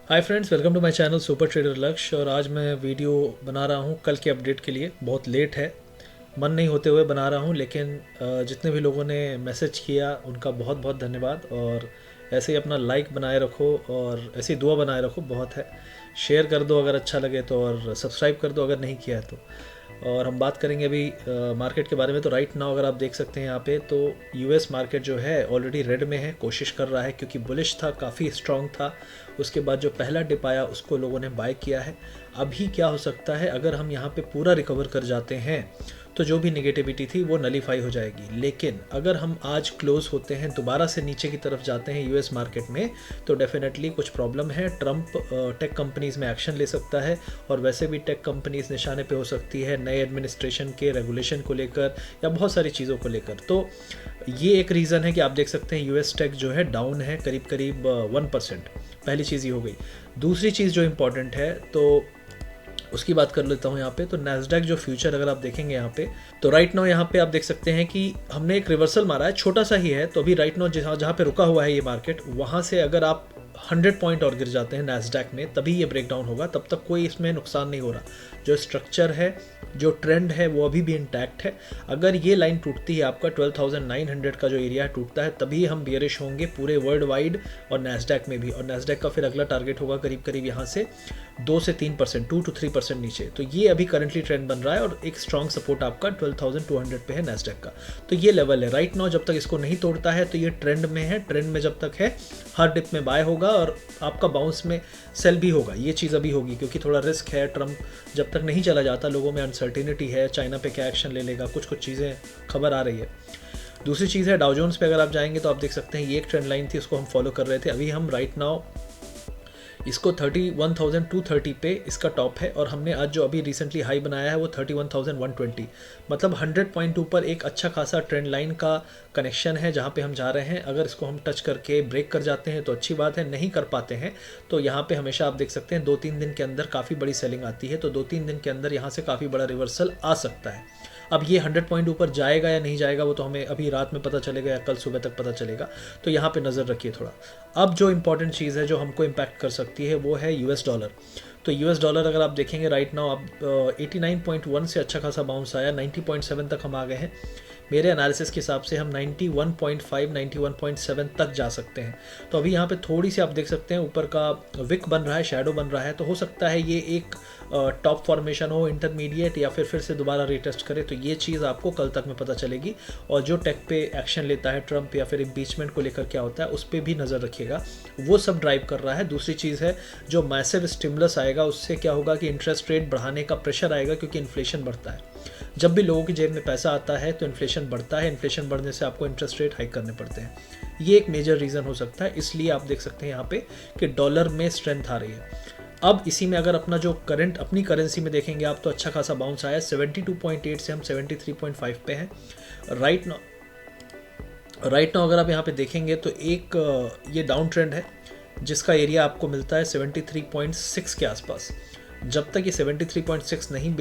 Hi friends, welcome to my channel super trader Lakshya. और आज मैं वीडियो बना रहा हूँ कल के अपडेट के लिए। बहुत लेट है, मन नहीं होते हुए बना रहा हूँ, लेकिन जितने भी लोगों ने मैसेज किया उनका बहुत बहुत धन्यवाद। और ऐसे ही अपना लाइक बनाए रखो और ऐसी दुआ बनाए रखो, बहुत है। शेयर कर दो अगर अच्छा लगे तो, और सब्सक्राइब कर दो अगर नहीं किया है तो। और हम बात करेंगे अभी मार्केट के बारे में। तो राइट नाउ अगर आप देख सकते हैं यहाँ पे, तो यूएस मार्केट जो है ऑलरेडी रेड में है, कोशिश कर रहा है, क्योंकि बुलिश था, काफ़ी स्ट्रांग था। उसके बाद जो पहला डिप आया उसको लोगों ने बाय किया है। अभी क्या हो सकता है, अगर हम यहाँ पे पूरा रिकवर कर जाते हैं तो जो भी नेगेटिविटी थी वो नलीफाई हो जाएगी। लेकिन अगर हम आज क्लोज होते हैं, दोबारा से नीचे की तरफ जाते हैं यूएस मार्केट में, तो डेफिनेटली कुछ प्रॉब्लम है। ट्रंप टेक कंपनीज़ में एक्शन ले सकता है, और वैसे भी टेक कंपनीज़ निशाने पे हो सकती है नए एडमिनिस्ट्रेशन के रेगुलेशन को लेकर या बहुत सारी चीज़ों को लेकर। तो ये एक रीज़न है कि आप देख सकते हैं यूएस टेक जो है डाउन है करीब करीब 1%। पहली चीज़ ये हो गई। दूसरी चीज़ जो इम्पॉर्टेंट है, तो उसकी बात कर लेता हूँ यहाँ पे। तो नैस्डैक जो फ्यूचर अगर आप देखेंगे यहाँ पे, तो राइट नाउ यहाँ पे आप देख सकते हैं कि हमने एक रिवर्सल मारा है, छोटा सा ही है। तो अभी राइट नाउ जहाँ जहाँ पे रुका हुआ है ये मार्केट, वहाँ से अगर आप 100 पॉइंट और गिर जाते हैं नैस्डैक में, तभी ये ब्रेक डाउन होगा। तब तक कोई इसमें नुकसान नहीं हो रहा। जो स्ट्रक्चर है, जो ट्रेंड है, वो अभी भी इंटैक्ट है। अगर ये लाइन टूटती है, आपका 12,900 का जो एरिया टूटता है, तभी हम बियरिश होंगे पूरे वर्ल्ड वाइड और नैस्डैक में भी। और नैस्डैक का फिर अगला टारगेट होगा करीब करीब यहाँ से 2 से 3%, 2 to 3% नीचे। तो ये अभी करंटली ट्रेंड बन रहा है, और एक स्ट्रॉन्ग सपोर्ट आपका 12,200 पे है नैस्डैक का। तो ये लेवल है राइट नाउ। जब तक इसको नहीं तोड़ता है तो ये ट्रेंड में है। ट्रेंड में जब तक है, हर डिप में बाय होगा और आपका बाउंस में सेल भी होगा। ये चीज़ अभी होगी, क्योंकि थोड़ा रिस्क है। ट्रंप जब तक नहीं चला जाता, लोगों में अनसर्टेनिटी है, चाइना पे क्या एक्शन ले लेगा, कुछ कुछ चीज़ें खबर आ रही है। दूसरी चीज़ है डाउ जोन्स पे अगर आप जाएंगे तो आप देख सकते हैं ये एक ट्रेंड लाइन थी, उसको हम फॉलो कर रहे थे। अभी हम राइट नाउ इसको 31,230 पे इसका टॉप है, और हमने आज जो अभी रिसेंटली हाई बनाया है वो 31,120, मतलब 100 पॉइंट ऊपर एक अच्छा खासा ट्रेंड लाइन का कनेक्शन है जहाँ पे हम जा रहे हैं। अगर इसको हम टच करके ब्रेक कर जाते हैं तो अच्छी बात है, नहीं कर पाते हैं तो यहाँ पे हमेशा आप देख सकते हैं 2-3 दिन के अंदर काफ़ी बड़ी सेलिंग आती है। तो 2-3 दिन के अंदर यहाँ से काफ़ी बड़ा रिवर्सल आ सकता है। अब ये 100 पॉइंट ऊपर जाएगा या नहीं जाएगा वो तो हमें अभी रात में पता चलेगा या कल सुबह तक पता चलेगा। तो यहाँ पे नज़र रखिए थोड़ा। अब जो इंपॉर्टेंट चीज़ है जो हमको इम्पैक्ट कर सकती है वो है यूएस डॉलर। तो यूएस डॉलर अगर आप देखेंगे राइट नाउ, अब 89.1 से अच्छा खासा बाउंस आया, 90.7 तक हम आ गए हैं। मेरे एनालिसिस के हिसाब से हम 91.5, 91.7 तक जा सकते हैं। तो अभी यहाँ पे थोड़ी सी आप देख सकते हैं ऊपर का विक बन रहा है, शैडो बन रहा है। तो हो सकता है ये एक टॉप फॉर्मेशन हो इंटरमीडिएट, या फिर से दोबारा रिटेस्ट करे। तो ये चीज़ आपको कल तक में पता चलेगी। और जो टेक पे एक्शन लेता है ट्रंप, या फिर इम्पीचमेंट को लेकर क्या होता है, उस पर भी नज़र रखिएगा। वो सब ड्राइव कर रहा है। दूसरी चीज़ है जो मैसिव स्टिमुलस आएगा, उससे क्या होगा कि इंटरेस्ट रेट बढ़ाने का प्रेशर आएगा, क्योंकि इन्फ्लेशन बढ़ता है। जब भी लोगों की जेब में पैसा आता है तो इन्फ्लेशन बढ़ता है। इन्फ्लेशन बढ़ने से आपको इंटरेस्ट रेट हाइक करने पड़ते हैं। ये एक मेजर रीज़न हो सकता है। इसलिए आप देख सकते हैं यहाँ पे कि डॉलर में स्ट्रेंथ आ रही है। अब इसी में अगर अपना जो करंट अपनी करेंसी में देखेंगे आप, तो अच्छा खासा बाउंस आया। 72.8 से हम 73.5 पे हैं राइट नाउ। अगर आप यहाँ पे देखेंगे तो एक ये डाउन ट्रेंड है, जिसका एरिया आपको मिलता है 73.6 के आसपास। जब तक ये 73.6 नहीं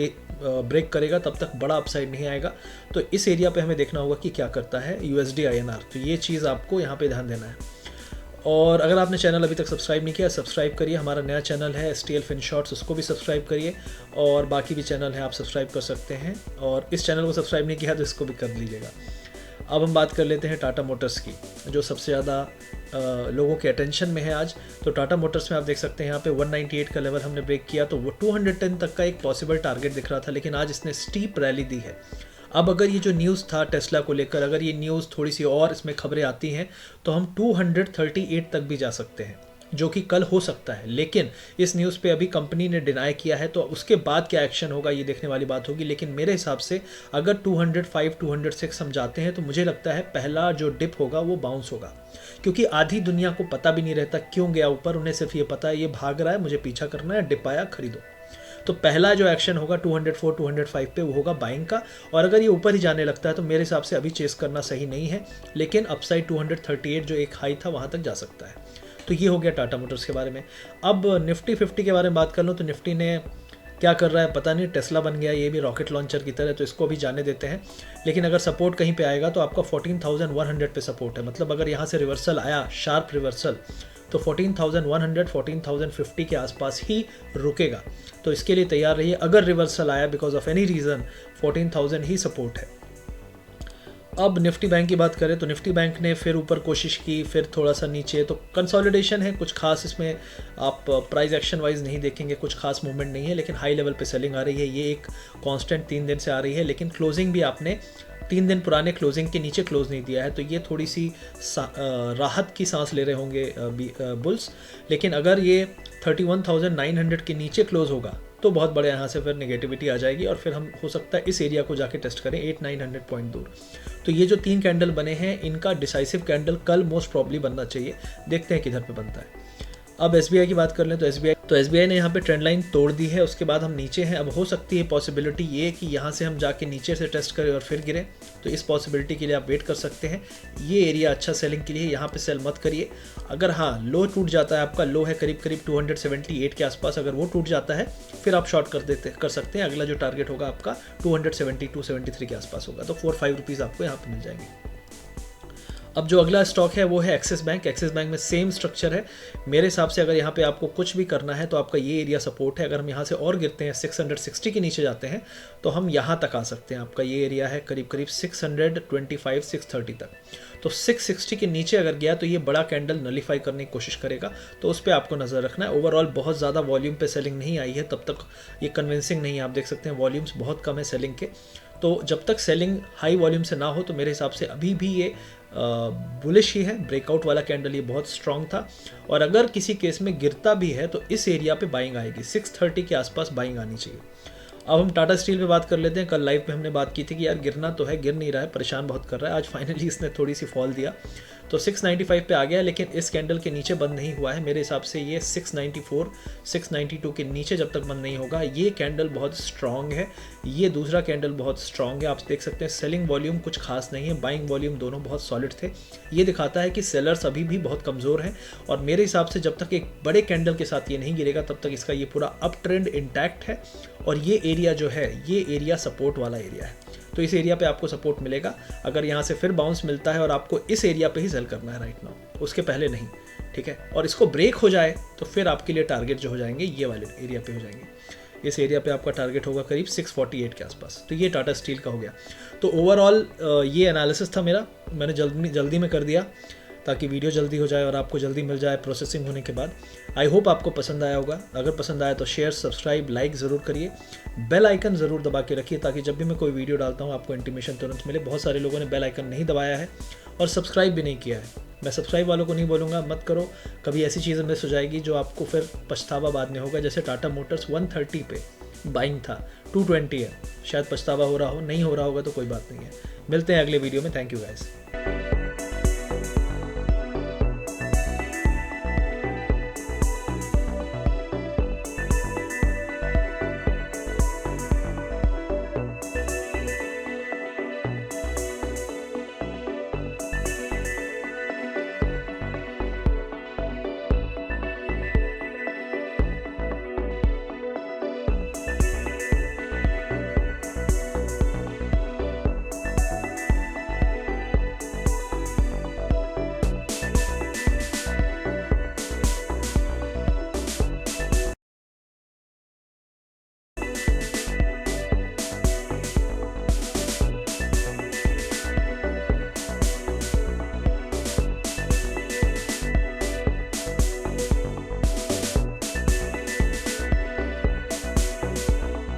ब्रेक करेगा तब तक बड़ा अपसाइड नहीं आएगा। तो इस एरिया पे हमें देखना होगा कि क्या करता है यूएसडी आईएनआर। तो ये चीज़ आपको यहाँ पे ध्यान देना है। और अगर आपने चैनल अभी तक सब्सक्राइब नहीं किया, सब्सक्राइब करिए। हमारा नया चैनल है STL फिन शॉर्ट्स, उसको भी सब्सक्राइब करिए। और बाकी भी चैनल है, आप सब्सक्राइब कर सकते हैं। और इस चैनल को सब्सक्राइब नहीं किया तो इसको भी कर लीजिएगा। अब हम बात कर लेते हैं टाटा मोटर्स की, जो सबसे ज़्यादा लोगों के अटेंशन में है आज। तो टाटा मोटर्स में आप देख सकते हैं यहाँ पे 198 का लेवल हमने ब्रेक किया, तो वो 210 तक का एक पॉसिबल टारगेट दिख रहा था, लेकिन आज इसने स्टीप रैली दी है। अब अगर ये जो न्यूज़ था टेस्ला को लेकर, अगर ये न्यूज़ थोड़ी सी और इसमें खबरें आती हैं, तो हम 238 तक भी जा सकते हैं, जो कि कल हो सकता है। लेकिन इस न्यूज़ पे अभी कंपनी ने डिनाई किया है, तो उसके बाद क्या एक्शन होगा ये देखने वाली बात होगी। लेकिन मेरे हिसाब से अगर 205, 206 हम जाते हैं, तो मुझे लगता है पहला जो डिप होगा वो बाउंस होगा। क्योंकि आधी दुनिया को पता भी नहीं रहता क्यों गया ऊपर, उन्हें सिर्फ ये पता है ये भाग रहा है, मुझे पीछा करना है, डिप आया खरीदो। तो पहला जो एक्शन होगा 204, 205 पे, वो होगा बाइंग का। और अगर ये ऊपर ही जाने लगता है तो मेरे हिसाब से अभी चेस करना सही नहीं है। लेकिन अपसाइड 238 जो एक हाई था वहाँ तक जा सकता है। तो ये हो गया टाटा मोटर्स के बारे में। अब निफ्टी 50 के बारे में बात कर लो, तो निफ्टी ने क्या कर रहा है पता नहीं, टेस्ला बन गया ये भी रॉकेट लॉन्चर की तरह, तो इसको भी जाने देते हैं। लेकिन अगर सपोर्ट कहीं पे आएगा तो आपका 14,100 पे सपोर्ट है। मतलब अगर यहाँ से रिवर्सल आया, शार्प रिवर्सल तो 14,100 14,050 के आसपास ही रुकेगा। तो इसके लिए तैयार रहिए। अगर रिवर्सल आया because of any reason 14,000 he support है। अब निफ्टी बैंक की बात करें तो निफ्टी बैंक ने फिर ऊपर कोशिश की, फिर थोड़ा सा नीचे, तो कंसोलिडेशन है, कुछ खास इसमें आप प्राइस एक्शन वाइज नहीं देखेंगे, कुछ खास मूवमेंट नहीं है, लेकिन हाई लेवल पे सेलिंग आ रही है। ये एक कांस्टेंट 3 दिन से आ रही है, लेकिन क्लोजिंग भी आपने 3 दिन पुराने क्लोजिंग के नीचे क्लोज नहीं दिया है, तो ये थोड़ी सी राहत की सांस ले रहे होंगे बुल्स। लेकिन अगर ये 31,900 के नीचे क्लोज होगा तो बहुत बड़े यहाँ से फिर नेगेटिविटी आ जाएगी, और फिर हम हो सकता है इस एरिया को जाके टेस्ट करें 800-900 पॉइंट दूर। तो ये जो 3 कैंडल बने हैं, इनका डिसाइसिव कैंडल कल मोस्ट प्रॉब्ली बनना चाहिए। देखते हैं किधर पे बनता है। अब SBI की बात कर लें तो SBI ने यहाँ पे ट्रेंड लाइन तोड़ दी है, उसके बाद हम नीचे हैं। अब हो सकती है पॉसिबिलिटी ये कि यहाँ से हम जाके नीचे से टेस्ट करें और फिर गिरें, तो इस पॉसिबिलिटी के लिए आप वेट कर सकते हैं। ये एरिया अच्छा सेलिंग के लिए, यहाँ पे सेल मत करिए। अगर हाँ लो टूट जाता है, आपका लो है करीब 278 के आसपास, अगर वो टूट जाता है फिर आप शॉर्ट कर सकते हैं। अगला जो टारगेट होगा आपका 272-273 के आसपास होगा, तो 4-5 रुपीज़ आपको यहाँ पर मिल जाएंगे। अब जो अगला स्टॉक है वो है एक्सिस बैंक। एक्सिस बैंक में सेम स्ट्रक्चर है। मेरे हिसाब से अगर यहाँ पे आपको कुछ भी करना है तो आपका ये एरिया सपोर्ट है। अगर हम यहाँ से और गिरते हैं 660 के नीचे जाते हैं तो हम यहाँ तक आ सकते हैं। आपका ये एरिया है करीब 625-630 तक। तो 660 के नीचे अगर गया तो ये बड़ा कैंडल नलीफाई करने की कोशिश करेगा, तो उस पर आपको नज़र रखना है। ओवरऑल बहुत ज़्यादा वॉल्यूम पे सेलिंग नहीं आई है, तब तक ये कन्विंसिंग नहीं है। आप देख सकते हैं वॉल्यूम्स बहुत कम है सेलिंग के। तो जब तक सेलिंग हाई वॉल्यूम से ना हो तो मेरे हिसाब से अभी भी ये बुलिश ही है। ब्रेकआउट वाला कैंडल ये बहुत स्ट्रॉन्ग था, और अगर किसी केस में गिरता भी है तो इस एरिया पे बाइंग आएगी। 630 के आसपास बाइंग आनी चाहिए। अब हम टाटा स्टील पे बात कर लेते हैं। कल लाइव पे हमने बात की थी कि यार गिरना तो है, गिर नहीं रहा है, परेशान बहुत कर रहा है। आज फाइनली इसने थोड़ी सी फॉल दिया तो 695 पे आ गया, लेकिन इस कैंडल के नीचे बंद नहीं हुआ है। मेरे हिसाब से ये 694 692 के नीचे जब तक बंद नहीं होगा, ये कैंडल बहुत स्ट्रॉन्ग है। ये दूसरा कैंडल बहुत स्ट्रॉन्ग है। आप देख सकते हैं सेलिंग वॉल्यूम कुछ खास नहीं है, बाइंग वॉल्यूम दोनों बहुत सॉलिड थे। ये दिखाता है कि सेलर्स अभी भी बहुत कमज़ोर हैं, और मेरे हिसाब से जब तक एक बड़े कैंडल के साथ ये नहीं गिरेगा तब तक इसका ये पूरा अप ट्रेंड इंटैक्ट है। और ये एरिया जो है, ये एरिया सपोर्ट वाला एरिया है, तो इस एरिया पे आपको सपोर्ट मिलेगा। अगर यहाँ से फिर बाउंस मिलता है और आपको इस एरिया पे ही सेल करना है राइट नाउ, उसके पहले नहीं, ठीक है। और इसको ब्रेक हो जाए तो फिर आपके लिए टारगेट जो हो जाएंगे ये वाले एरिया पे हो जाएंगे। इस एरिया पे आपका टारगेट होगा करीब 648 के आसपास। तो ये टाटा स्टील का हो गया। तो ओवरऑल ये एनालिसिस था मेरा, मैंने जल्दी में कर दिया ताकि वीडियो जल्दी हो जाए और आपको जल्दी मिल जाए प्रोसेसिंग होने के बाद। आई होप आपको पसंद आया होगा। अगर पसंद आया तो शेयर, सब्सक्राइब, लाइक ज़रूर करिए। बेल आइकन ज़रूर दबा के रखिए ताकि जब भी मैं कोई वीडियो डालता हूँ आपको इंटीमेशन तुरंत मिले। बहुत सारे लोगों ने बेल आइकन नहीं दबाया है और सब्सक्राइब भी नहीं किया है। मैं सब्सक्राइब वालों को नहीं बोलूँगा मत करो, कभी ऐसी चीज़ें मिस हो जाएगी जो आपको फिर पछतावा बाद में होगा। जैसे टाटा मोटर्स 130 पे बाइंग था, 220 है, शायद पछतावा हो रहा हो, नहीं हो रहा होगा तो कोई बात नहीं है। मिलते हैं अगले वीडियो में। Thank you guys.